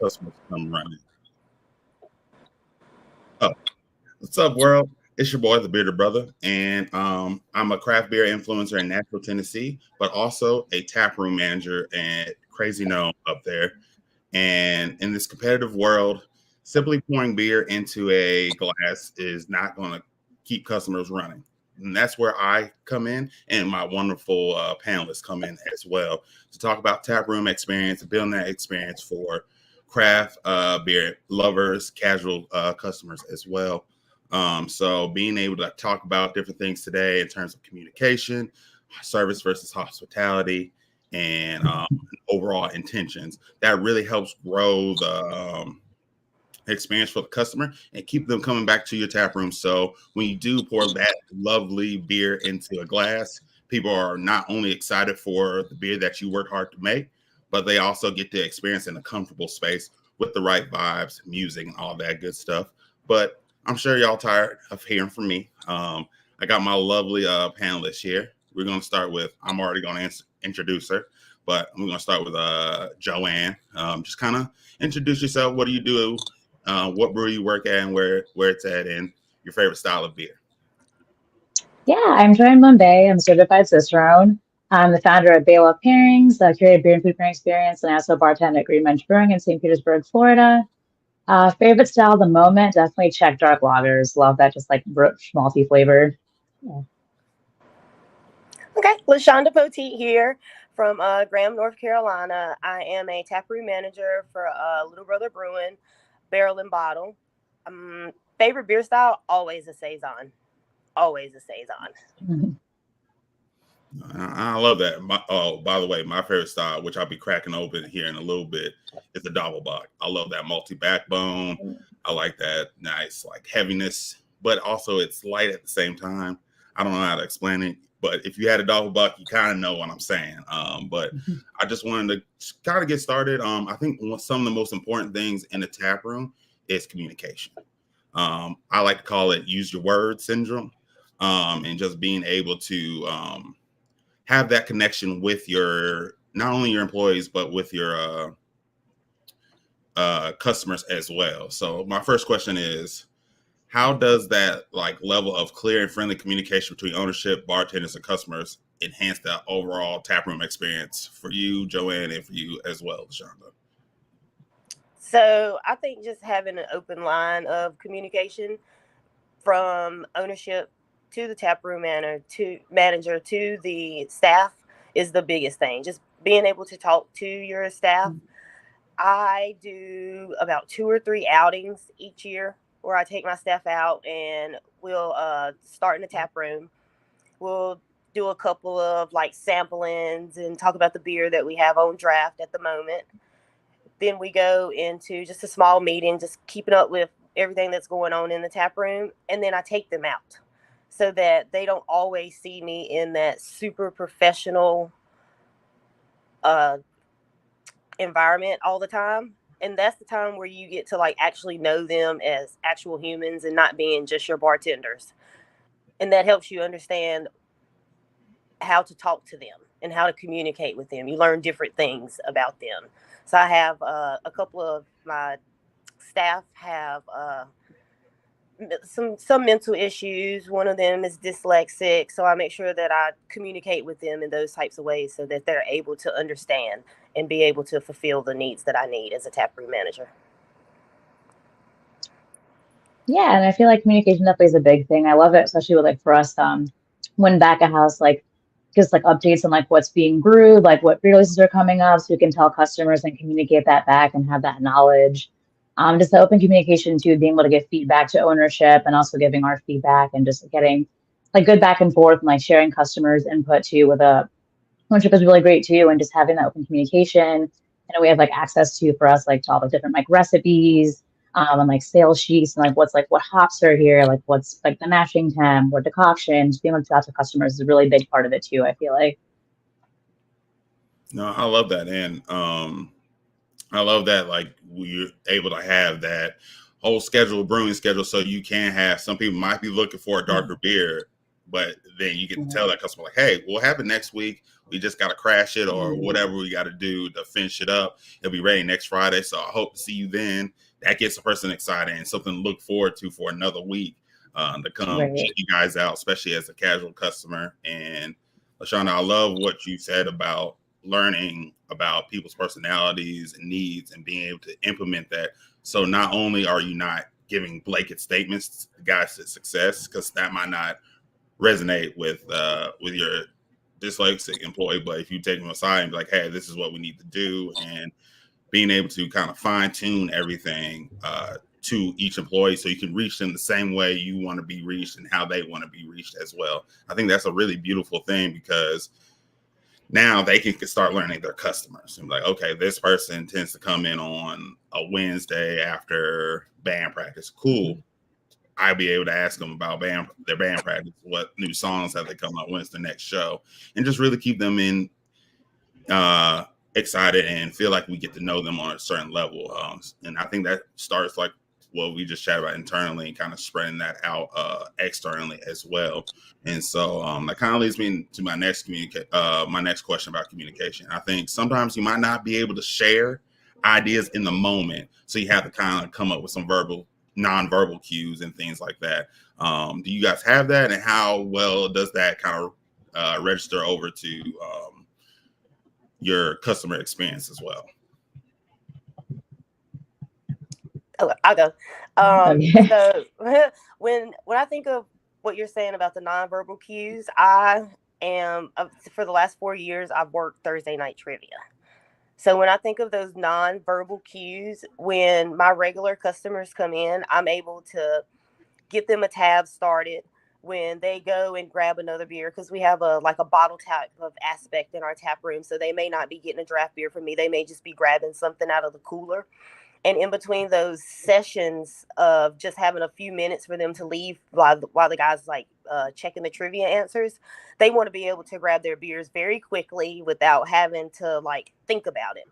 customers come running. Oh, what's up, world? It's your boy, the Bearded Brother, and I'm a craft beer influencer in Nashville, Tennessee, but also a taproom manager and crazy gnome up there. And in this competitive world, simply pouring beer into a glass is not going to keep customers running. And that's where I come in, and my wonderful panelists come in as well to talk about taproom experience, building that experience for craft beer lovers, casual customers as well. So being able to talk about different things today in terms of communication, service versus hospitality, and overall intentions, that really helps grow the experience for the customer and keep them coming back to your tap room. So when you do pour that lovely beer into a glass, people are not only excited for the beer that you work hard to make, but they also get to experience in a comfortable space with the right vibes, music, and all that good stuff. But I'm sure y'all tired of hearing from me. I got my lovely panelist here. We're going to start with, I'm already going to introduce her, but I'm going to start with Joanne. Just kind of introduce yourself. What do you do? What brewery you work at and where it's at, and your favorite style of beer. Yeah, I'm Joanne Bombay. I'm a certified Cicerone. I'm the founder of Bay Love Pairings, a curated beer and food pairing experience, and I also bartend at Green Bench Brewing in St. Petersburg, Florida. Favorite style at the moment, definitely Czech dark lagers. Love that, just like rich, malty flavor. Yeah. Okay, LaShonda Poteet here from Graham, North Carolina. I am a taproom manager for Little Brother Brewing, Barrel and Bottle. Favorite beer style, always a Saison. Always a Saison. I love that. By the way, my favorite style, which I'll be cracking open here in a little bit, is the Doppelbock. I love that multi backbone. I like that nice like heaviness, but also it's light at the same time. I don't know how to explain it, but if you had a Doppelbock, you kind of know what I'm saying. But I just wanted to kind of get started. I think some of the most important things in the tap room is communication. I like to call it use your word syndrome, and just being able to have that connection with your, not only your employees, but with your customers as well. So my first question is, how does that like level of clear and friendly communication between ownership, bartenders, and customers enhance the overall taproom experience for you, Joanne, and for you as well, LaShonda? So I think just having an open line of communication from ownership to the taproom manager to the staff is the biggest thing. Just being able to talk to your staff. I do about 2 or 3 outings each year where I take my staff out and we'll start in the tap room. We'll do a couple of like samplings and talk about the beer that we have on draft at the moment. Then we go into just a small meeting, just keeping up with everything that's going on in the tap room. And then I take them out so that they don't always see me in that super professional environment all the time. And that's the time where you get to like actually know them as actual humans and not being just your bartenders. And that helps you understand how to talk to them and how to communicate with them. You learn different things about them. So I have a couple of my staff have some mental issues. One of them is dyslexic, so I make sure that I communicate with them in those types of ways so that they're able to understand and be able to fulfill the needs that I need as a taproom manager. Yeah, and I feel like communication definitely is a big thing. I love it, especially with like for us, when back of house, like just like updates on like what's being brewed, like what releases are coming up, so we can tell customers and communicate that back and have that knowledge. Just the open communication too, being able to give feedback to ownership and also giving our feedback and just getting like good back and forth and like sharing customers' input too with a ownership is really great too, and just having that open communication. And we have like access to for us like to all the different like recipes and like sales sheets and like what's like what hops are here, like what's like the mashing temp, what decoctions. Being able to talk to customers is a really big part of it too, I feel like. No, I love that, and I love that like we're able to have that whole schedule, brewing schedule, so you can have some people might be looking for a darker beer, but then you get to tell that customer like, hey, we'll have it next week. We just got to crash it or whatever we got to do to finish it up. It'll be ready next Friday. So I hope to see you then. That gets a person excited and something to look forward to for another week to come check you guys out, especially as a casual customer. And LaShawna, I love what you said about learning about people's personalities and needs and being able to implement that. So not only are you not giving blanket statements to guys to success, because that might not resonate with your dyslexic employee, but if you take them aside and be like, hey, this is what we need to do, and being able to kind of fine tune everything to each employee so you can reach them the same way you want to be reached and how they want to be reached as well. I think that's a really beautiful thing, because now they can start learning their customers and be like, okay, this person tends to come in on a Wednesday after band practice. Cool. I'll be able to ask them about their band practice, what new songs have they come up, when's the next show, and just really keep them in excited and feel like we get to know them on a certain level. And I think that starts like what we just chatted about internally and kind of spreading that out externally as well. And so that kind of leads me to my next question about communication. I think sometimes you might not be able to share ideas in the moment, so you have to kind of come up with some nonverbal cues and things like that. Do you guys have that, and how well does that kind of register over to your customer experience as well? Oh, I'll go. So when I think of what you're saying about the nonverbal cues, I am for the last 4 years I've worked Thursday night trivia. So when I think of those nonverbal cues, when my regular customers come in, I'm able to get them a tab started. When they go and grab another beer, because we have a bottle type of aspect in our tap room, so they may not be getting a draft beer from me. They may just be grabbing something out of the cooler. And in between those sessions of just having a few minutes for them to leave while the guys checking the trivia answers, they want to be able to grab their beers very quickly without having to think about it.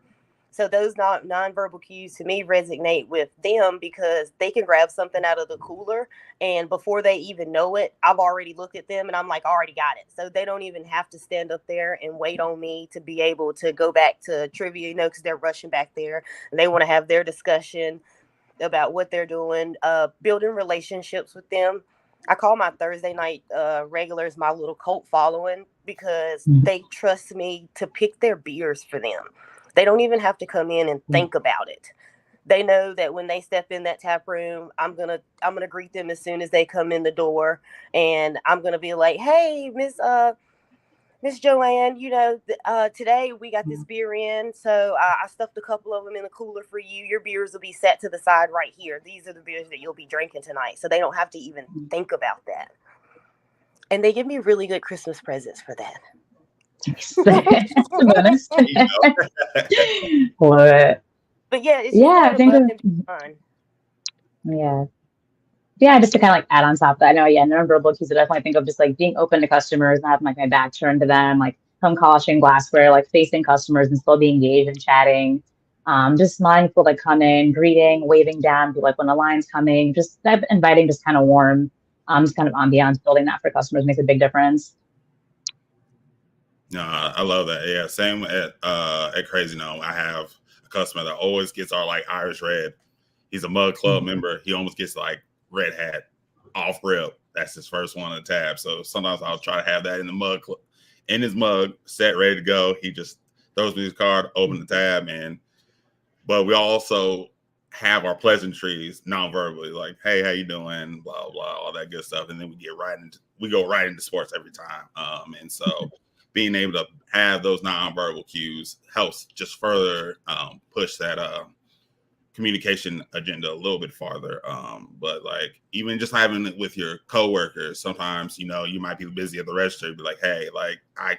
So those nonverbal cues to me resonate with them, because they can grab something out of the cooler, and before they even know it, I've already looked at them and I'm like, already got it. So they don't even have to stand up there and wait on me to be able to go back to trivia, because they're rushing back there and they want to have their discussion about what they're doing, building relationships with them. I call my Thursday night regulars my little cult following, because they trust me to pick their beers for them. They don't even have to come in and think about it. They know that when they step in that tap room, I'm gonna greet them as soon as they come in the door, and I'm gonna be like, "Hey, Miss Joanne, today we got this beer in, so I stuffed a couple of them in the cooler for you. Your beers will be set to the side right here. These are the beers that you'll be drinking tonight." So they don't have to even think about that, and they give me really good Christmas presents for that. Bonus. What? But yeah, it's just I think fun. Yeah, just to kind of add on top of that, I know, nonverbal cues, I definitely think of just being open to customers and having my back turned to them, home polishing glassware, facing customers and still being engaged and chatting. Just mindful to come in, greeting, waving down, be when the line's coming, just inviting, just kind of warm, just kind of ambiance, building that for customers makes a big difference. No, I love that. Yeah, same at Crazy Gnome. I have a customer that always gets our Irish Red. He's a Mug Club member. He almost gets Red Hat off rip. That's his first one on the tab. So sometimes I'll try to have that in the mug in his mug, set, ready to go. He just throws me his card, open the tab, but we also have our pleasantries non-verbally, hey, how you doing? Blah blah, all that good stuff, and then we go right into sports every time. And so being able to have those non-verbal cues helps just further push that communication agenda a little bit farther. But even just having it with your coworkers, sometimes you might be busy at the register, be like, hey, I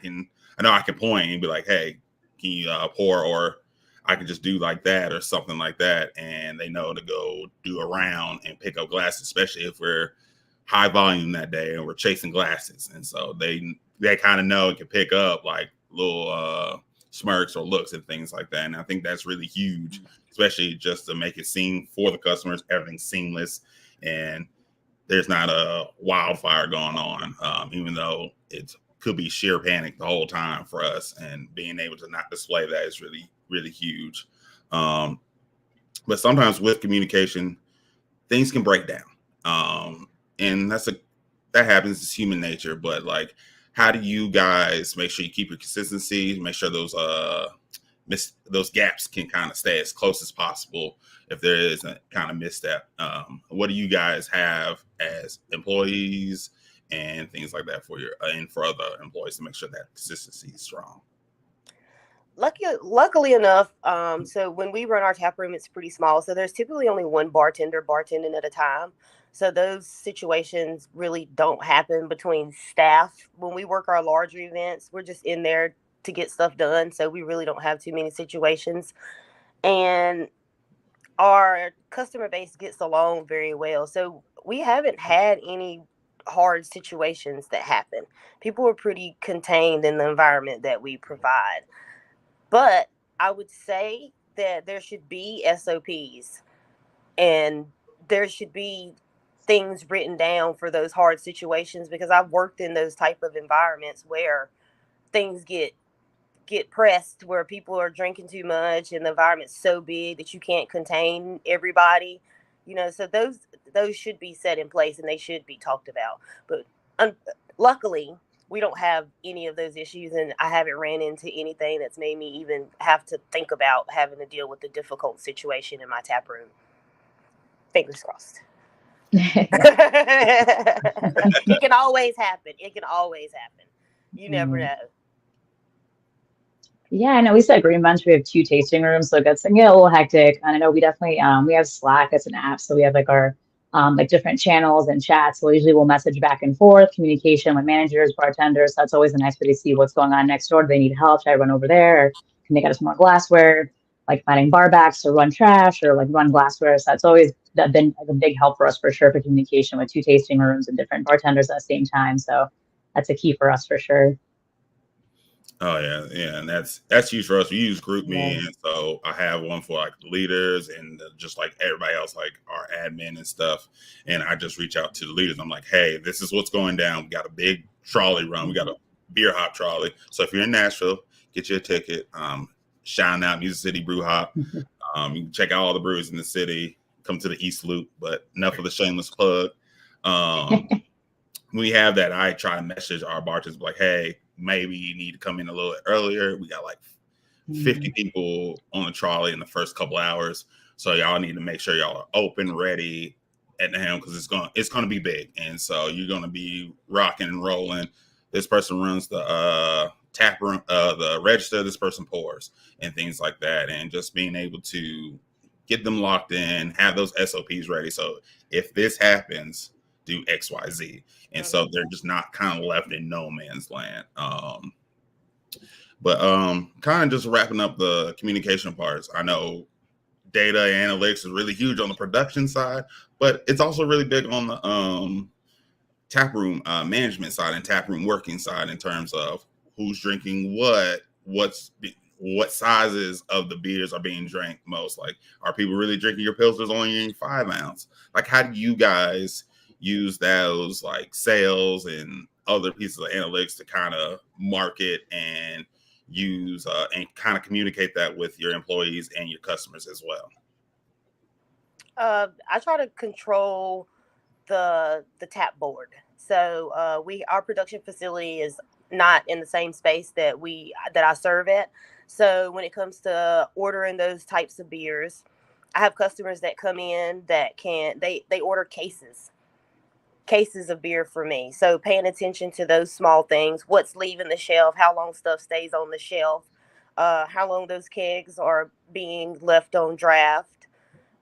know I can point and be like, hey, can you pour, or I can just do that or something like that, and they know to go do a round and pick up glasses, especially if we're high volume that day and we're chasing glasses. And so they kind of know it can pick up little smirks or looks and things like that. And I think that's really huge, especially just to make it seem for the customers, everything's seamless and there's not a wildfire going on, even though it's could be sheer panic the whole time for us, and being able to not display that is really, really huge. But sometimes with communication, things can break down. And that happens. It's human nature. But like, how do you guys make sure you keep your consistency, make sure those gaps can kind of stay as close as possible if there is a kind of misstep? What do you guys have as employees and things like that for and for other employees to make sure that consistency is strong? Luckily enough, so when we run our tap room, it's pretty small. So there's typically only one bartender bartending at a time. So those situations really don't happen between staff. When we work our larger events, we're just in there to get stuff done. So we really don't have too many situations. And our customer base gets along very well. So we haven't had any hard situations that happen. People are pretty contained in the environment that we provide. But I would say that there should be SOPs, and there should be things written down for those hard situations, because I've worked in those type of environments where things get pressed, where people are drinking too much and the environment's so big that you can't contain everybody. So those should be set in place and they should be talked about. But luckily, we don't have any of those issues, and I haven't ran into anything that's made me even have to think about having to deal with a difficult situation in my tap room. Fingers crossed. It can always happen. You never know. Yeah, I know we said Green Bench, we have 2 tasting rooms, so it gets a little hectic. And I know we definitely we have Slack as an app, so we have like our like different channels and chats. So usually we'll message back and forth, communication with managers, bartenders. That's always a nice way to see what's going on next door. Do they need help? Should I run over there? Or can they get us more glassware? Like finding bar backs or run trash or like run glassware. So that's always been like a big help for us for sure for communication with 2 tasting rooms and different bartenders at the same time. So that's a key for us for sure. Oh yeah, and that's huge for us. We use GroupMe, and so I have one for like the leaders and just like everybody else, like our admin and stuff. And I just reach out to the leaders. I'm like, hey, this is what's going down. We got a big trolley run. We got a beer hop trolley. So if you're in Nashville, get you a ticket. Shine out Music City Brew Hop. You can check out all the breweries in the city. Come to the East Loop, but enough of the shameless plug. We have that. I try to message our bartenders like, hey, maybe you need to come in a little bit earlier. We got like 50 people on the trolley in the first couple hours. So y'all need to make sure y'all are open, ready at the helm, because it's gonna be big. And so you're gonna be rocking and rolling. This person runs the tap room, the register, this person pours, and things like that. And just being able to get them locked in, have those SOPs ready. So if this happens, do X, Y, Z. And so they're just not kind of left in no man's land. But kind of just wrapping up the communication parts. I know data analytics is really huge on the production side, but it's also really big on the taproom management side and taproom working side, in terms of who's drinking what sizes of the beers are being drank most. Like, are people really drinking your pilsners only in 5 ounce? Like, how do you guys use those like sales and other pieces of analytics to kind of market and use and kind of communicate that with your employees and your customers as well? I try to control the tap board. So our production facility is not in the same space that I serve at. So when it comes to ordering those types of beers, I have customers that come in that they order cases of beer for me. So paying attention to those small things, what's leaving the shelf, how long stuff stays on the shelf, how long those kegs are being left on draft.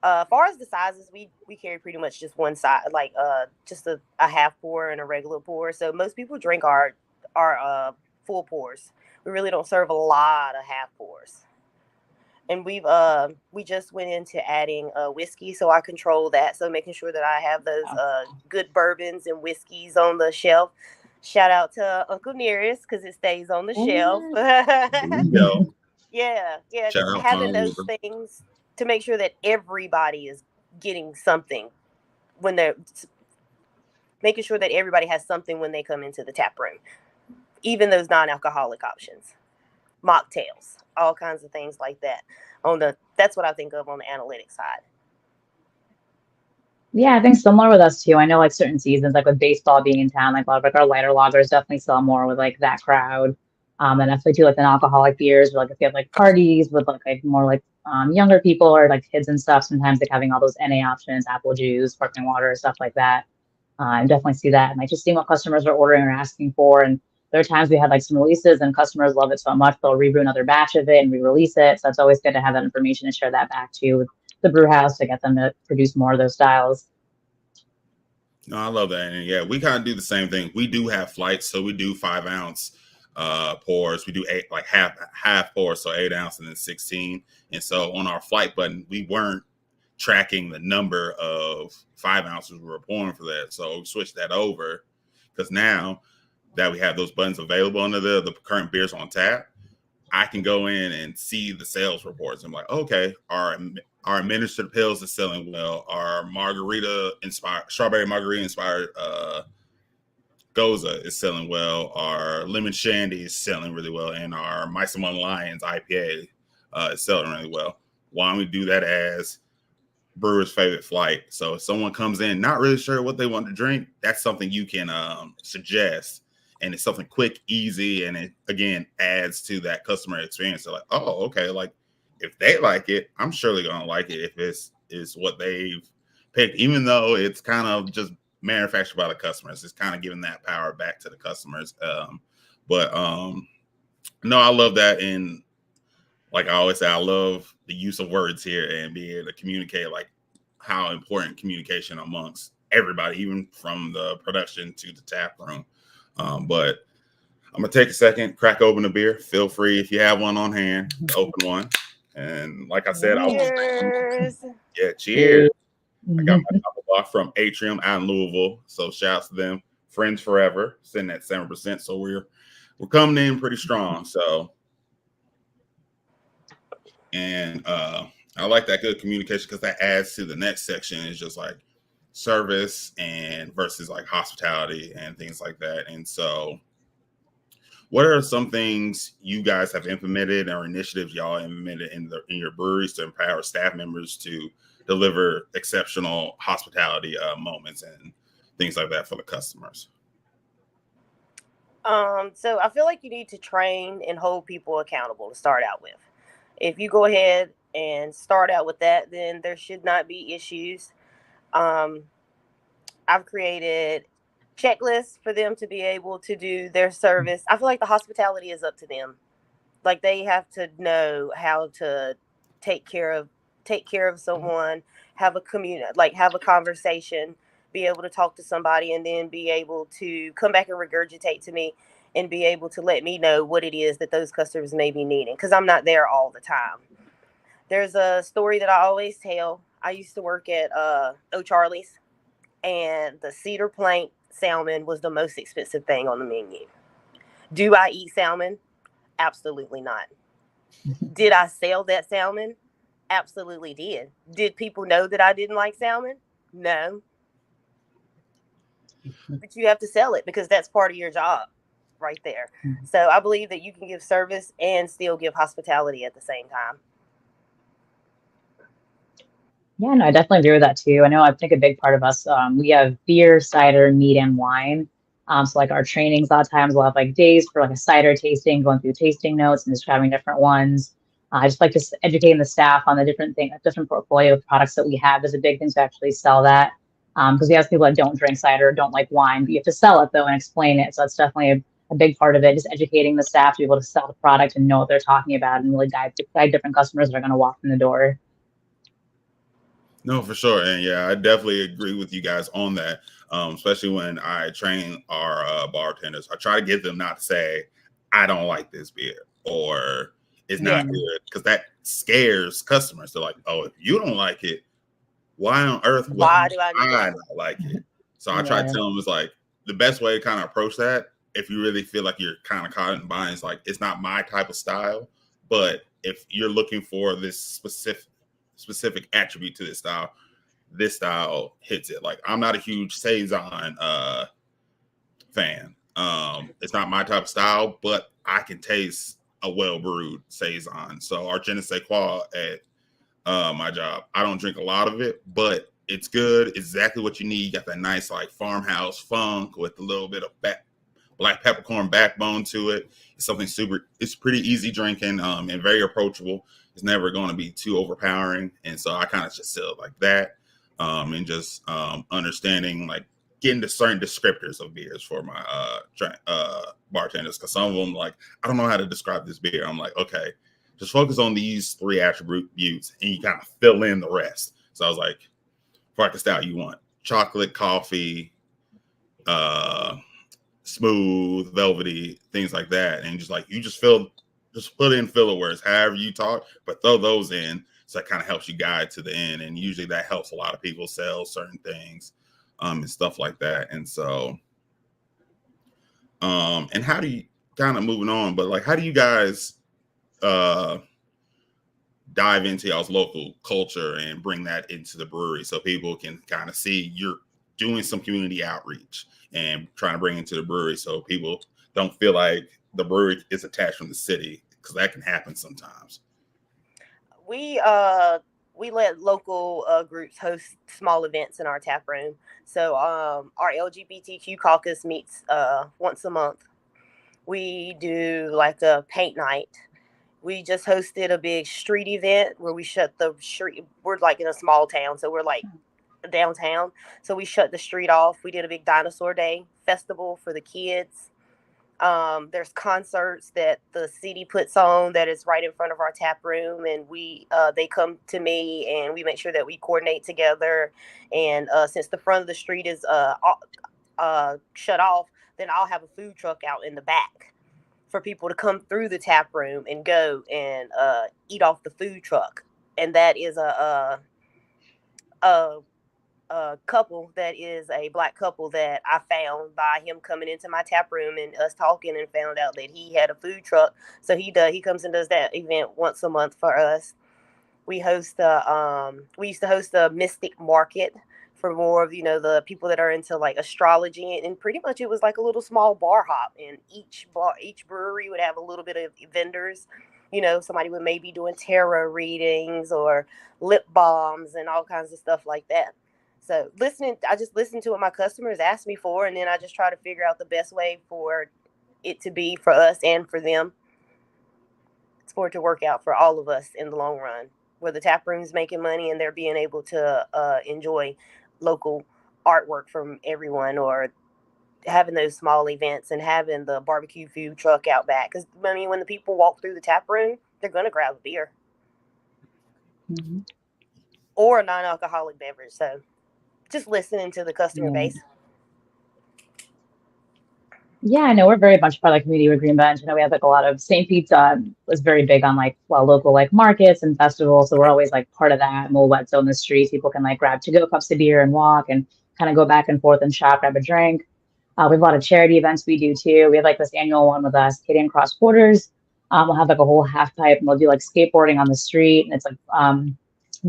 As far as the sizes, we carry pretty much just one size, like just a half pour and a regular pour. So most people drink our full pours. We really don't serve a lot of half pours. And we just went into adding whiskey, so I control that. So making sure that I have those good bourbons and whiskeys on the shelf. Shout out to Uncle Nearest, because it stays on the shelf. Yeah, just having those things to make sure that everybody is getting something when they're making sure that everybody has something when they come into the tap room. even those non-alcoholic options, mocktails, all kinds of things like that. That's what I think of on the analytics side. Yeah, I think similar with us too. I know like certain seasons, like with baseball being in town, like a lot of like our lighter lagers definitely sell more with like that crowd. And definitely too like the non-alcoholic beers, or like if you have like parties with like more like younger people or like kids and stuff, sometimes like having all those NA options, apple juice, sparkling water, stuff like that. I definitely see that. And like just seeing what customers are ordering or asking for. And there are times we had like some releases and customers love it so much, they'll rebrew another batch of it and re-release it. So it's always good to have that information and share that back to the brew house to get them to produce more of those styles. No, I love that. And yeah, we kind of do the same thing. We do have flights, so we do 5-ounce pours. We do eight, like half pours, so 8 ounce and then 16. And so on our flight button, we weren't tracking the number of 5 ounces we were pouring for that. So we switched that over because now that we have those buttons available under the current beers on tap, I can go in and see the sales reports. I'm like, okay, our administered pills is selling well. Our strawberry margarita inspired Goza is selling well. Our lemon shandy is selling really well, and our Mice Among Lions IPA is selling really well. Why don't we do that as brewer's favorite flight? So if someone comes in not really sure what they want to drink, that's something you can suggest. And it's something quick, easy, and it, again, adds to that customer experience. They're like, oh, okay, like if they like it, I'm surely going to like it if it's what they've picked, even though it's kind of just manufactured by the customers. It's kind of giving that power back to the customers. But no, I love that. And like I always say, I love the use of words here and being able to communicate, like how important communication amongst everybody, even from the production to the tap room. But I'm gonna take a second, crack open a beer. Feel free if you have one on hand, open one. And like I said, Cheers. Cheers. I got my double block from Atrium out in Louisville. So shouts to them. Friends forever, sitting at 7%. So we're coming in pretty strong. So and I like that good communication because that adds to the next section. Is just like service and versus like hospitality and things like that. And so what are some things you guys have implemented or initiatives y'all implemented in your breweries to empower staff members to deliver exceptional hospitality moments and things like that for the customers? So I feel like you need to train and hold people accountable to start out with. If you go ahead and start out with that, then there should not be issues. I've created checklists for them to be able to do their service. I feel like the hospitality is up to them. Like they have to know how to take care of someone, have a have a conversation, be able to talk to somebody, and then be able to come back and regurgitate to me and be able to let me know what it is that those customers may be needing, because I'm not there all the time. There's a story that I always tell. I used to work at O'Charlie's, and the cedar plank salmon was the most expensive thing on the menu. Do I eat salmon? Absolutely not. Did I sell that salmon? Absolutely did. Did people know that I didn't like salmon? No. But you have to sell it because that's part of your job right there. So I believe that you can give service and still give hospitality at the same time. Yeah, no, I definitely agree with that too. I know I think a big part of us, we have beer, cider, meat, and wine. So like our trainings, a lot of times we'll have like days for like a cider tasting, going through tasting notes and describing different ones. I just like just educating the staff on the different portfolio of products that we have is a big thing to actually sell that. Because we have people that don't drink cider, don't like wine, but you have to sell it though and explain it. So that's definitely a big part of it, just educating the staff to be able to sell the product and know what they're talking about and really guide different customers that are going to walk in the door. No, for sure. And yeah, I definitely agree with you guys on that. Especially when I train our bartenders. I try to get them not to say, I don't like this beer or it's not good, because that scares customers. They're like, oh, if you don't like it, why on earth would I not like it? So I try to tell them, it's like the best way to kind of approach that, if you really feel like you're kind of caught in bind, is like, it's not my type of style, but if you're looking for this specific attribute to this style hits it. Like I'm not a huge Saison fan. It's not my type of style, but I can taste a well brewed saison. So our je ne sais quoi at my job. I don't drink a lot of it, but it's good. It's exactly what you need. You got that nice like farmhouse funk with a little bit of black peppercorn backbone to it. It's something super. It's pretty easy drinking and very approachable. It's never going to be too overpowering, and so I kind of just sell it like that, and just understanding like getting to certain descriptors of beers for my bartenders, because some of them like I don't know how to describe this beer. I'm like, okay, just focus on these 3 attributes, and you kind of fill in the rest. So I was like, for like a stout, you want chocolate, coffee, smooth, velvety, things like that, and just like you just put in filler words however you talk, but throw those in, so that kind of helps you guide to the end, and usually that helps a lot of people sell certain things, and stuff like that. And so, and how do you kind of moving on? But like, how do you guys dive into y'all's local culture and bring that into the brewery so people can kind of see you're doing some community outreach and trying to bring it to the brewery so people don't feel like the brewery is attached from the city, because that can happen sometimes. We let local groups host small events in our tap room. So our LGBTQ caucus meets once a month. We do like a paint night. We just hosted a big street event where we shut the street. We're like in a small town, so we're like downtown. So we shut the street off. We did a big dinosaur day festival for the kids. There's concerts that the city puts on that is right in front of our tap room, and they come to me, and we make sure that we coordinate together. And since the front of the street is shut off, then I'll have a food truck out in the back for people to come through the tap room and go and eat off the food truck. And that is a couple that is a Black couple that I found by him coming into my tap room and us talking, and found out that he had a food truck. So he comes and does that event once a month for us. We used to host a mystic market for more of, the people that are into like astrology, and pretty much it was like a little small bar hop, and each brewery would have a little bit of vendors. Somebody would maybe doing tarot readings or lip balms and all kinds of stuff like that. So I just listen to what my customers ask me for, and then I just try to figure out the best way for it to be for us and for them. It's for it to work out for all of us in the long run, where the tap room's making money and they're being able to enjoy local artwork from everyone, or having those small events and having the barbecue food truck out back. Because, when the people walk through the tap room, they're going to grab a beer. Mm-hmm. Or a non-alcoholic beverage. So just listening to the customer base. Yeah, I know we're very much part of the community with Green Bench. We have like a lot of St. Pete's was very big on like local like markets and festivals. So we're always like part of that. And we'll wet zone the streets. People can like grab to-go cups of beer and walk and kind of go back and forth and shop, grab a drink. We have a lot of charity events we do too. We have like this annual one with us, Skating Cross Borders. We'll have like a whole half pipe, and we'll do like skateboarding on the street. And it's like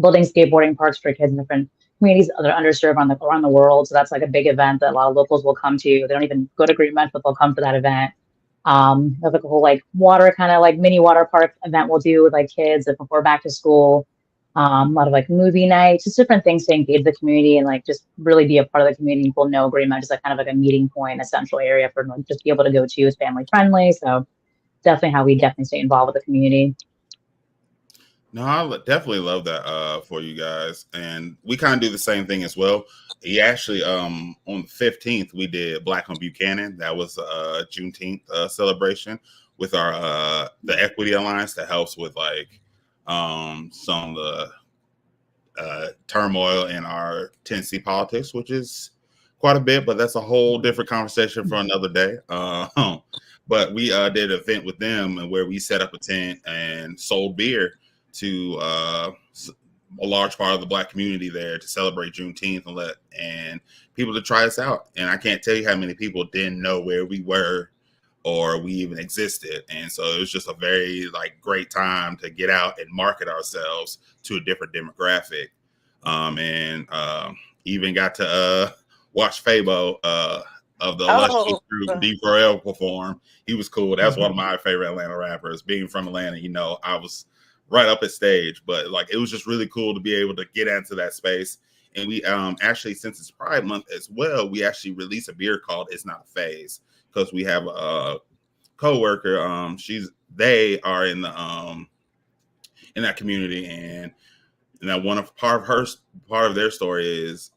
building skateboarding parks for kids in different communities that are underserved around the world. So that's like a big event that a lot of locals will come to. They don't even go to Green Bench, but they'll come for that event. There's like a whole like water kind of like mini water park event we'll do with like kids before back to school. A lot of like movie nights, just different things to engage the community and like just really be a part of the community. People know Green Bench is like kind of like a meeting point, a central area for them just be able to go to. Is family friendly, so definitely how we definitely stay involved with the community. No, I definitely love that for you guys, and we kind of do the same thing as well. He actually, on the 15th, we did Black on Buchanan. That was Juneteenth celebration with our the Equity Alliance that helps with like some of the turmoil in our Tennessee politics, which is quite a bit, but that's a whole different conversation for another day. But we did an event with them where we set up a tent and sold beer to a large part of the Black community there to celebrate Juneteenth and people to try us out. And I can't tell you how many people didn't know where we were or we even existed. And so it was just a very like great time to get out and market ourselves to a different demographic. And even got to watch Fabo of the illustrious Oh, group, D. Pharrell performed. He was cool. That's one of my favorite Atlanta rappers. Being from Atlanta, I was right up at stage, but like it was just really cool to be able to get into that space. And we actually, since it's Pride Month as well, we actually released a beer called "It's Not a Phase" because we have a coworker. They are in the in that community, and that part of their story is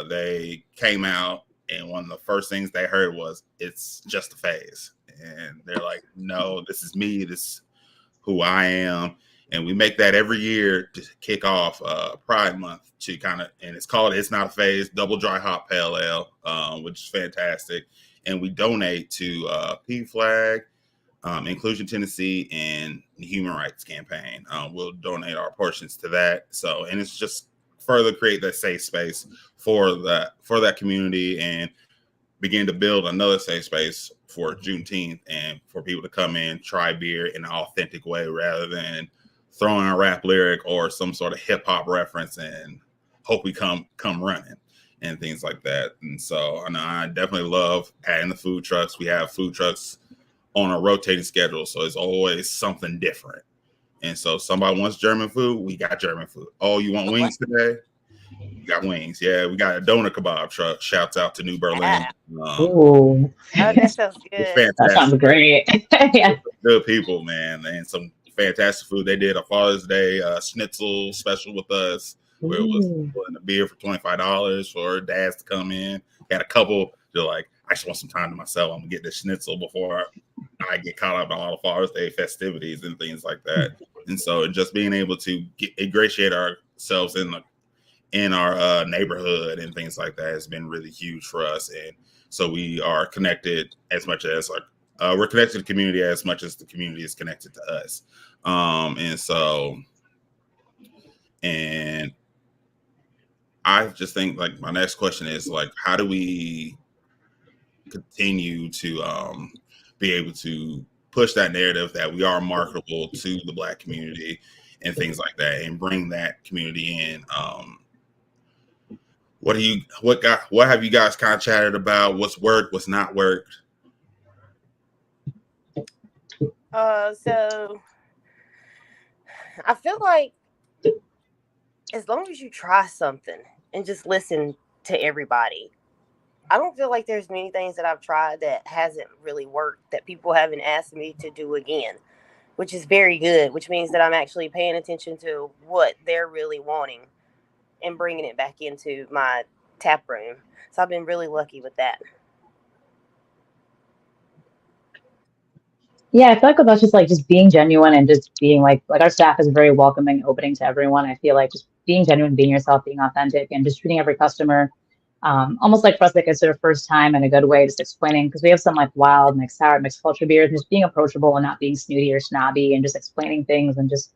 they came out, and one of the first things they heard was "It's just a phase," and they're like, "No, this is me. This is who I am." And we make that every year to kick off Pride Month and it's called "It's Not a Phase" Double Dry Hop Pale Ale, which is fantastic. And we donate to PFLAG, Inclusion Tennessee, and the Human Rights Campaign. We'll donate our portions to that. So, and it's just further create that safe space for that community and begin to build another safe space for Juneteenth and for people to come in, try beer in an authentic way rather than throwing a rap lyric or some sort of hip hop reference and hope we come running and things like that. And so I definitely love adding the food trucks. We have food trucks on a rotating schedule, so it's always something different. And so somebody wants German food, we got German food. Oh, you want wings today? We got wings. Yeah, we got a doner kebab truck. Shouts out to New Berlin. Ooh, that sounds It's good. that fantastic. sounds great. Yeah. Good people, man, and some fantastic food. They did a Father's Day schnitzel special with us, where it was Ooh. putting a beer for $25 for dads to come in. Had a couple. They're like, I just want some time to myself. I'm gonna get this schnitzel before I get caught up in all the Father's Day festivities and things like that. And so, just being able to ingratiate ourselves in our neighborhood and things like that has been really huge for us. And so we are connected as much as we're connected to the community as much as the community is connected to us. And I just think like my next question is like, how do we continue to be able to push that narrative that we are marketable to the Black community and things like that, and bring that community in? What have you guys kind of chatted about? What's worked? What's not worked? So I feel like as long as you try something and just listen to everybody, I don't feel like there's many things that I've tried that hasn't really worked, that people haven't asked me to do again, which is very good, which means that I'm actually paying attention to what they're really wanting and bringing it back into my tap room. So I've been really lucky with that. Yeah, I feel like that's just being genuine and just being like our staff is very welcoming and opening to everyone. I feel like just being genuine, being yourself, being authentic, and just treating every customer almost like for us like it's their first time in a good way, just explaining because we have some like wild mixed sour mixed culture beers, and just being approachable and not being snooty or snobby and just explaining things and just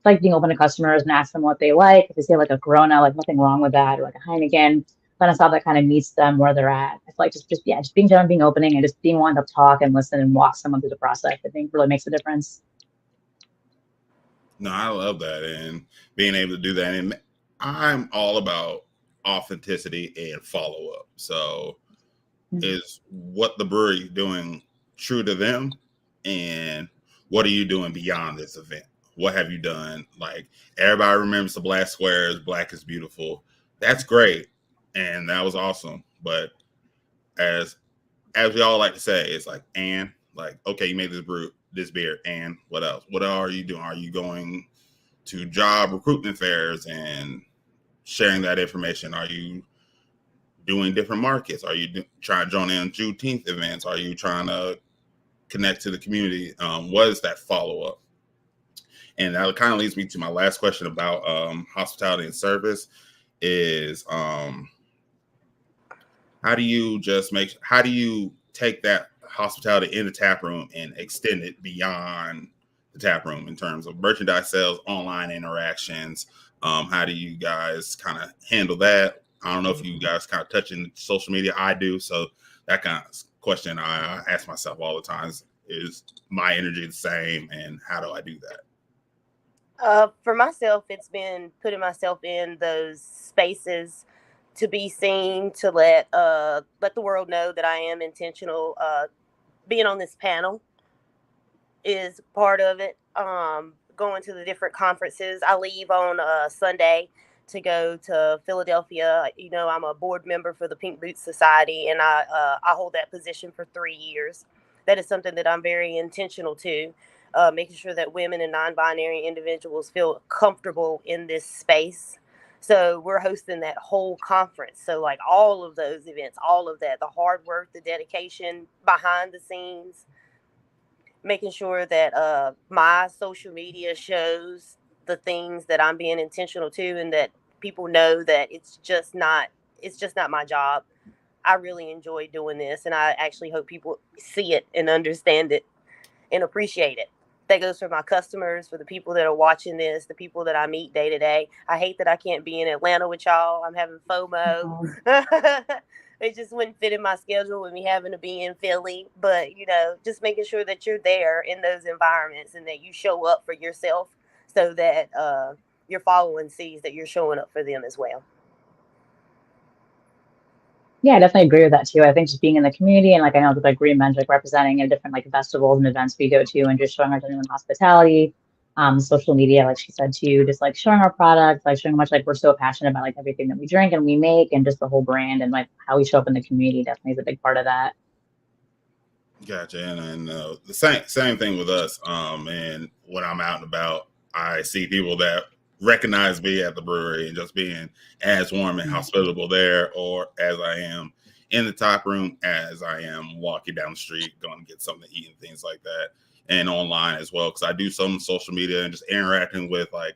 like being open to customers and ask them what they like. If they say like a Corona, like nothing wrong with that, or like a Heineken, find a style that kind of meets them where they're at. I feel like just being genuine, being opening, and just being willing to talk and listen and walk someone through the process, I think really makes a difference. No, I love that, and being able to do that. And I'm all about authenticity and follow up. So, is what the brewery doing true to them, and what are you doing beyond this event? What have you done? Like everybody remembers the black squares, black is beautiful. That's great, and that was awesome. But as we all like to say, it's like, and like, okay, you made this beer, and what else? What are you doing? Are you going to job recruitment fairs and sharing that information? Are you doing different markets? Are you trying to join in Juneteenth events? Are you trying to connect to the community? What is that follow up? And that kind of leads me to my last question about hospitality and service is how do you take that hospitality in the tap room and extend it beyond the tap room in terms of merchandise sales, online interactions? How do you guys kind of handle that? I don't know if you guys kind of touch in social media. I do. So that kind of question I ask myself all the time is my energy the same, and how do I do that? For myself, it's been putting myself in those spaces to be seen, to let the world know that I am intentional. Being on this panel is part of it. Going to the different conferences. I leave on Sunday to go to Philadelphia. I'm a board member for the Pink Boots Society, and I hold that position for 3 years. That is something that I'm very intentional to, making sure that women and non-binary individuals feel comfortable in this space. So we're hosting that whole conference. So like all of those events, all of that, the hard work, the dedication behind the scenes, making sure that my social media shows the things that I'm being intentional to, and that people know that it's just not my job. I really enjoy doing this, and I actually hope people see it and understand it and appreciate it. That goes for my customers, for the people that are watching this, the people that I meet day to day. I hate that I can't be in Atlanta with y'all. I'm having FOMO. It just wouldn't fit in my schedule with me having to be in Philly. But, just making sure that you're there in those environments and that you show up for yourself, so that your following sees that you're showing up for them as well. Yeah, I definitely agree with that too. I think just being in the community, and like I know that like Green Men's like representing in different like festivals and events we go to, and just showing our genuine hospitality, social media, like she said too, just like showing our products, like showing how much like we're so passionate about like everything that we drink and we make, and just the whole brand and like how we show up in the community definitely is a big part of that. Gotcha. And the same thing with us. And when I'm out and about, I see people that recognize me at the brewery, and just being as warm and hospitable there, or as I am in the tap room, as I am walking down the street, going to get something to eat and things like that, and online as well. Because I do some social media and just interacting with like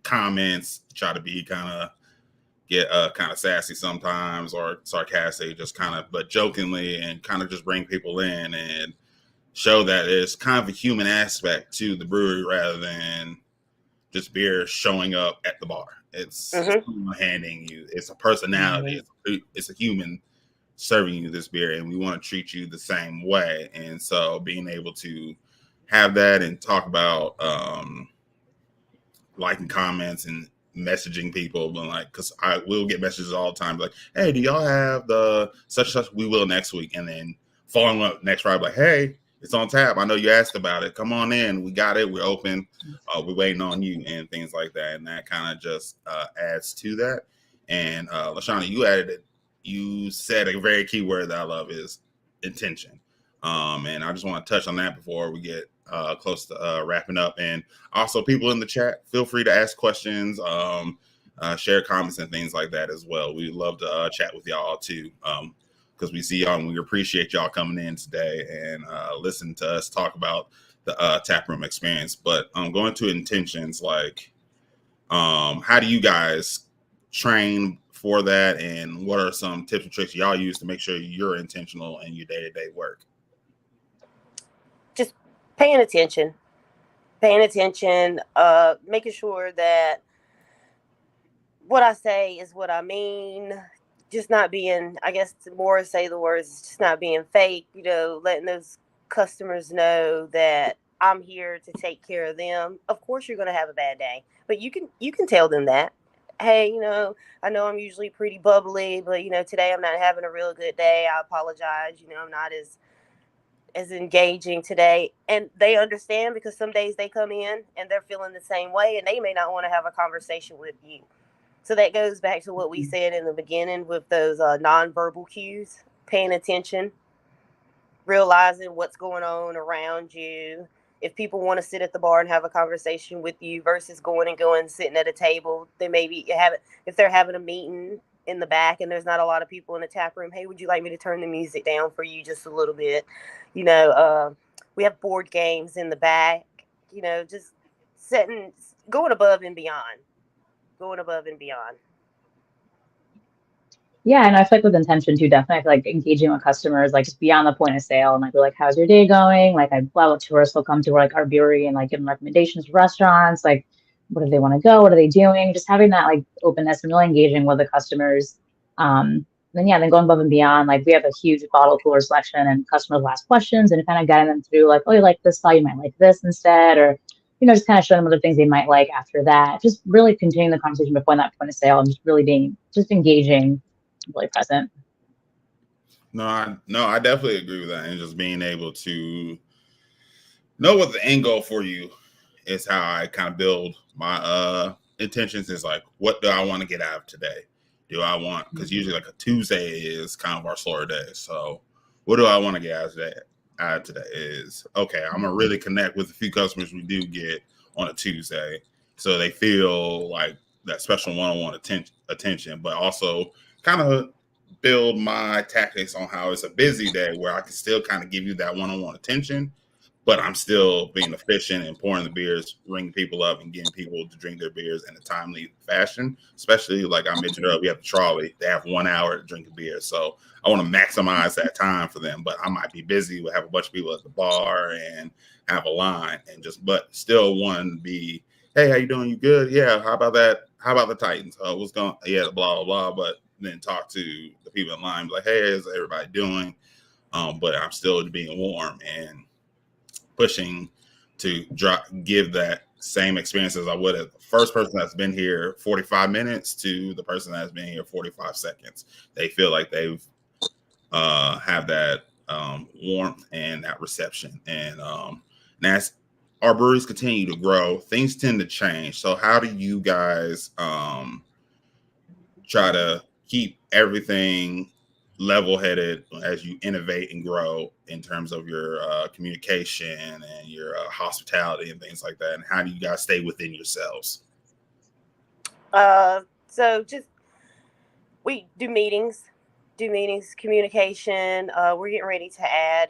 comments, try to be get kind of sassy sometimes, or sarcastic, just kind of, but jokingly, and kind of just bring people in and show that it's kind of a human aspect to the brewery rather than just beer showing up at the bar. It's handing you, it's a personality, it's a human serving you this beer, and we want to treat you the same way. And so being able to have that and talk about liking comments and messaging people, but like, because I will get messages all the time like, hey, do y'all have the such we will next week, and then following up next Friday like, hey, it's on tap, I know you asked about it, come on in, we got it, we're open, we're waiting on you, and things like that. And that kind of just adds to that. And LaShawna, you said a very key word that I love is intention. And I just want to touch on that before we get close to wrapping up. And also, people in the chat, feel free to ask questions, share comments and things like that as well. We'd love to chat with y'all too, because we see y'all and we appreciate y'all coming in today and listening to us talk about the taproom experience. But going to intentions, like how do you guys train for that, and what are some tips and tricks y'all use to make sure you're intentional in your day-to-day work? Just paying attention, making sure that what I say is what I mean, just not being, I guess more say the words, just not being fake, letting those customers know that I'm here to take care of them. Of course you're going to have a bad day, but you can tell them that, hey, I know I'm usually pretty bubbly, but today I'm not having a real good day. I apologize. I'm not as engaging today. And they understand, because some days they come in and they're feeling the same way, and they may not want to have a conversation with you. So that goes back to what we said in the beginning with those nonverbal cues, paying attention, realizing what's going on around you. If people want to sit at the bar and have a conversation with you versus going sitting at a table, they maybe if they're having a meeting in the back and there's not a lot of people in the tap room, hey, would you like me to turn the music down for you just a little bit? We have board games in the back, just going above and beyond. Yeah, and I feel like with intention too, definitely I feel like engaging with customers, like just beyond the point of sale, and like we're like, how's your day going? Like a lot of tourists will come to like our brewery and like give them recommendations for restaurants, like where do they want to go? What are they doing? Just having that like openness and really engaging with the customers. Then going above and beyond, like we have a huge bottle cooler selection, and customers will ask questions and kind of guiding them through like, oh, you like this style, you might like this instead, or just kind of show them other things they might like after that. Just really continuing the conversation before that point of sale and just really being just engaging, really present. No, I definitely agree with that, and just being able to know what the end goal for you is. How I kind of build my intentions is like, what do I want to get out of today? Do I want, because usually like a Tuesday is kind of our slower day. So what do I want to get out of today is, okay, I'm gonna really connect with a few customers we do get on a Tuesday, so they feel like that special one-on-one attention, but also kind of build my tactics on how it's a busy day where I can still kind of give you that one-on-one attention, but I'm still being efficient and pouring the beers, ringing people up, and getting people to drink their beers in a timely fashion. Especially like I mentioned earlier, we have the trolley. They have 1 hour to drink a beer. So I want to maximize that time for them. But I might be busy. We'll have a bunch of people at the bar and have a line, and but still want to be, hey, how you doing? You good? Yeah. How about that? How about the Titans? What's going? Yeah, blah, blah, blah. But then talk to the people in line, be like, hey, how's everybody doing? But I'm still being warm and pushing to give that same experience as I would at the first person that's been here 45 minutes to the person that's been here 45 seconds. They feel like they've have that warmth and that reception. And as our breweries continue to grow, things tend to change. So how do you guys try to keep everything level-headed as you innovate and grow in terms of your communication and your hospitality and things like that? And how do you guys stay within yourselves? So just we do meetings, communication. We're getting ready to add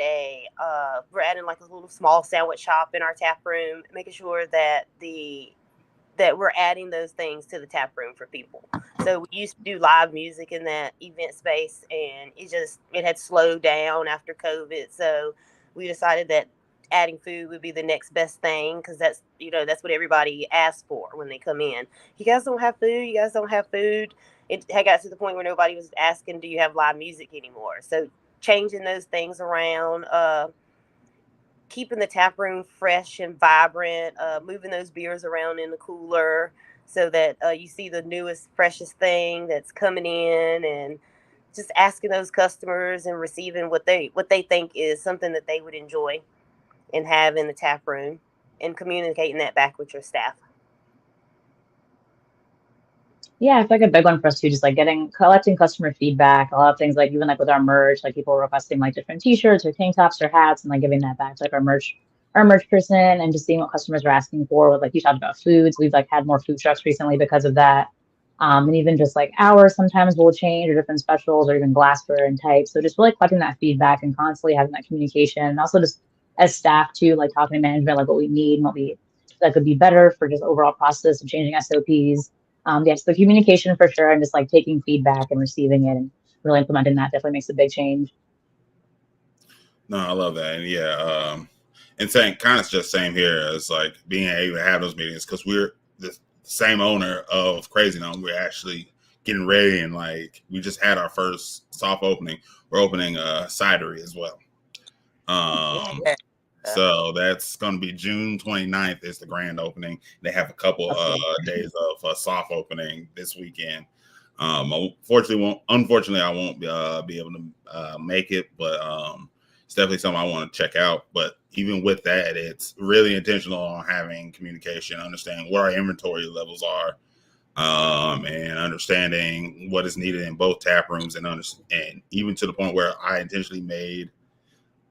we're adding like a little small sandwich shop in our tap room, making sure that we're adding those things to the tap room for people. So we used to do live music in that event space, and it had slowed down after COVID. So we decided that adding food would be the next best thing, because that's what everybody asks for when they come in. You guys don't have food. You guys don't have food. It had got to the point where nobody was asking, do you have live music anymore? So changing those things around, keeping the tap room fresh and vibrant, moving those beers around in the cooler so that you see the newest, freshest thing that's coming in, and just asking those customers and receiving what they think is something that they would enjoy and have in the tap room, and communicating that back with your staff. Yeah, I feel like a big one for us too, just like collecting customer feedback. A lot of things, like even like with our merch, like people requesting like different T-shirts or tank tops or hats, and like giving that back to like our merch person, and just seeing what customers are asking for. With like you talked about foods, we've like had more food trucks recently because of that, and even just like hours sometimes will change, or different specials, or even glassware and types. So just really collecting that feedback and constantly having that communication, and also just as staff too, like talking to management, like what we need and that could be better for just overall process of changing SOPs. Yes, the communication for sure, and just like taking feedback and receiving it and really implementing that definitely makes a big change. No, I love that. And yeah, and saying kind of just same here as like being able to have those meetings, because we're the same owner of Crazy Gnome. We're actually getting ready, and like we just had our first soft opening. We're opening a cidery as well. So that's going to be June 29th is the grand opening. They have a couple days of soft opening this weekend. Unfortunately, I won't be able to make it, but it's definitely something I want to check out. But even with that, it's really intentional on having communication, understanding what our inventory levels are, and understanding what is needed in both tap rooms, and even to the point where I intentionally made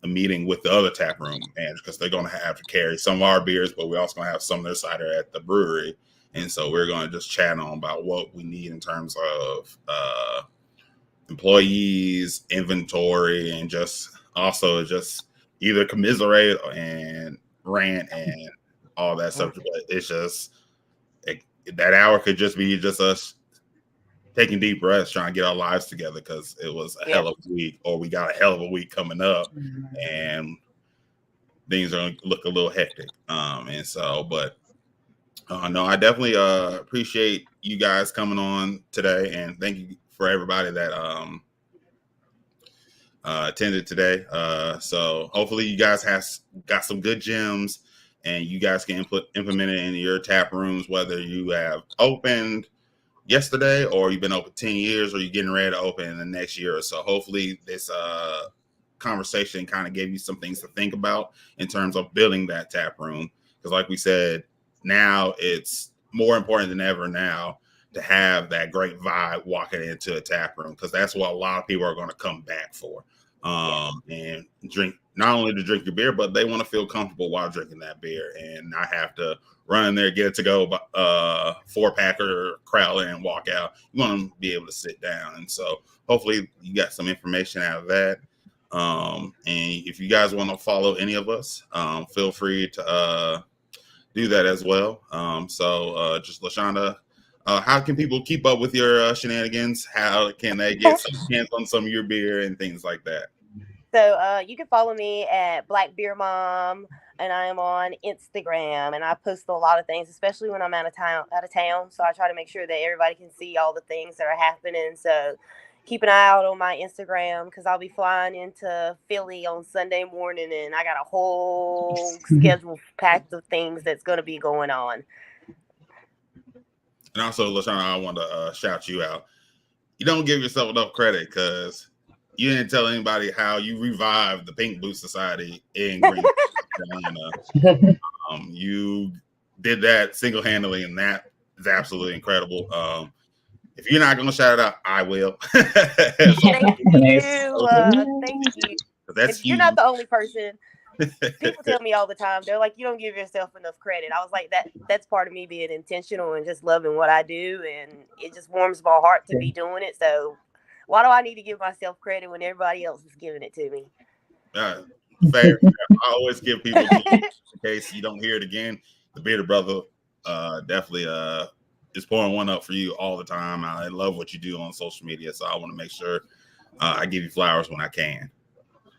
a meeting with the other tap room managers, because they're going to have to carry some of our beers, but we're also going to have some of their cider at the brewery. And so we're going to just chat on about what we need in terms of employees, inventory, and just also just either commiserate and rant and all that stuff. But it's just that hour could just be just us taking deep breaths, trying to get our lives together, because it was a hell of a week, or we got a hell of a week coming up, and things are going to look a little hectic. And so, but no, I definitely appreciate you guys coming on today, and thank you for everybody that attended today. So hopefully you guys got some good gems and you guys can implement it in your tap rooms, whether you have opened yesterday or you've been open 10 years or you're getting ready to open in the next year or so. Hopefully this conversation kind of gave you some things to think about in terms of building that tap room, because like we said, now it's more important than ever now to have that great vibe walking into a tap room, because that's what a lot of people are going to come back for, and drink, not only to drink your beer, but they want to feel comfortable while drinking that beer and not have to run in there, get it to go 4-pack or crowd in and walk out. You want to be able to sit down, and so hopefully you got some information out of that. And if you guys want to follow any of us, feel free to do that as well. Just LaShonda, how can people keep up with your shenanigans? How can they get some hands on some of your beer and things like that? So you can follow me at Black Beer Mom, and I am on Instagram, and I post a lot of things, especially when I'm out of town. So I try to make sure that everybody can see all the things that are happening. So keep an eye out on my Instagram, because I'll be flying into Philly on Sunday morning, and I got a whole schedule packed of things that's going to be going on. And also, LaShonda, I want to shout you out. You don't give yourself enough credit, because you didn't tell anybody how you revived the Pink Boot Society in Green Carolina. You did that single-handedly, and that is absolutely incredible. If you're not going to shout it out, I will. Thank you. Thank you. You're not the only person. People tell me all the time, they're like, you don't give yourself enough credit. I was like, that's part of me being intentional and just loving what I do, and it just warms my heart to be doing it. So why do I need to give myself credit when everybody else is giving it to me? Fair. I always give people, in case you don't hear it again, the Bearded Brother definitely is pouring one up for you all the time. I love what you do on social media, so I want to make sure I give you flowers when I can.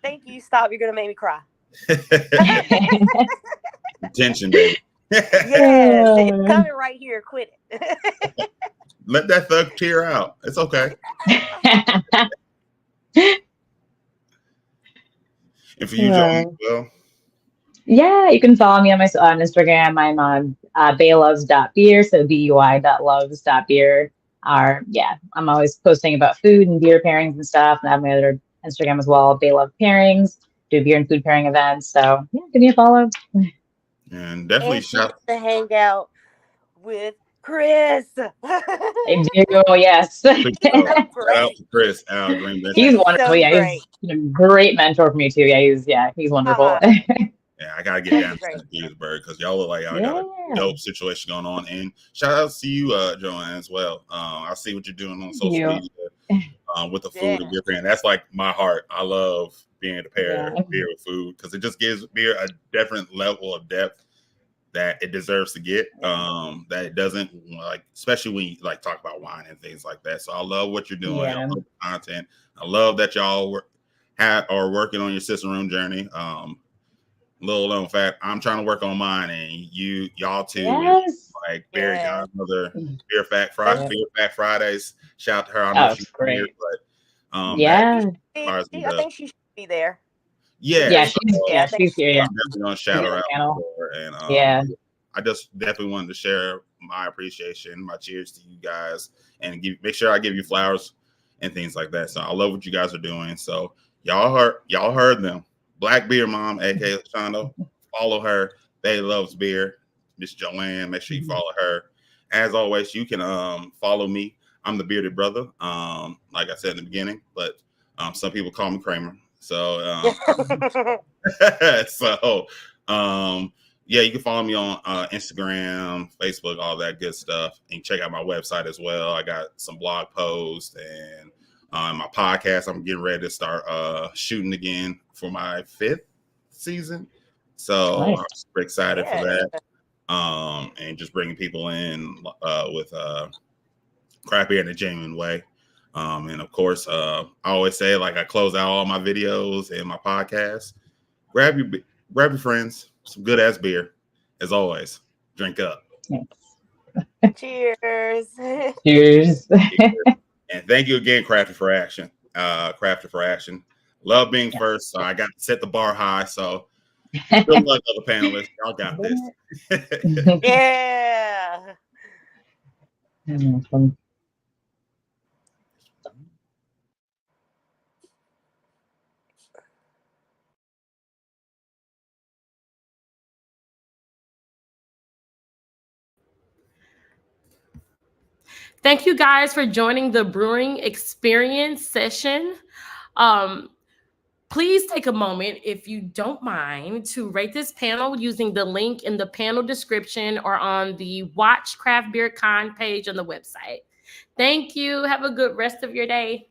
Thank you. Stop. You're going to make me cry. Attention, baby. Yes, it's coming right here. Quit it. Let that thug tear out. It's okay. And for you, Joan, well. Yeah, you can follow me on Instagram. I'm on bayloves.beer, so bui.loves.beer. I'm always posting about food and beer pairings and stuff. And I have my other Instagram as well, Baylove Pairings, do beer and food pairing events. So yeah, give me a follow. And definitely shout to hang out with Chris. I do, yes. Shout out to Chris, Al Green. He's wonderful. Yeah, he's a great mentor for me too. He's wonderful. Yeah, I gotta get down to St. Petersburg, because y'all look like y'all got a dope situation going on. And shout out to you, Joanne, as well. I see what you're doing on social media with the food and beer pairing. That's like my heart. I love being able to pair beer with food, because it just gives beer a different level of depth that it deserves to get. That it doesn't, like, especially when you like talk about wine and things like that. So I love what you're doing. I love the content. I love that y'all are working on your system room journey. Little known fact, I'm trying to work on mine, and y'all too. Yes. Like Barry Godmother, Beer Fact Fridays. Shout out to her. I know she's great, but I think she should be there. She's here. Yeah, I'm definitely gonna shout her out. And I just definitely wanted to share my appreciation, my cheers to you guys, and make sure I give you flowers and things like that. So I love what you guys are doing. So y'all heard them. Black Beer Mom, aka LaShonda. Follow her. They loves beer. Miss Joanne, make sure you follow her. As always, you can follow me. I'm the Bearded Brother. Like I said in the beginning, but some people call me Kramer. So you can follow me on Instagram, Facebook, all that good stuff. And check out my website as well. I got some blog posts and my podcast. I'm getting ready to start shooting again for my 5th season. So I'm super excited for that. And just bringing people in with craft beer in a genuine way. And of course, I always say, like I close out all my videos and my podcasts, grab your friends, some good ass beer. As always, drink up. Cheers. Cheers. And thank you again, Crafted for Action. Crafted for Action. Love being first. So I got to set the bar high. So Good luck, other panelists. Y'all got this. Yeah. Thank you guys for joining the Brewing Experience session. Please take a moment, if you don't mind, to rate this panel using the link in the panel description or on the Watch Craft Beer Con page on the website. Thank you. Have a good rest of your day.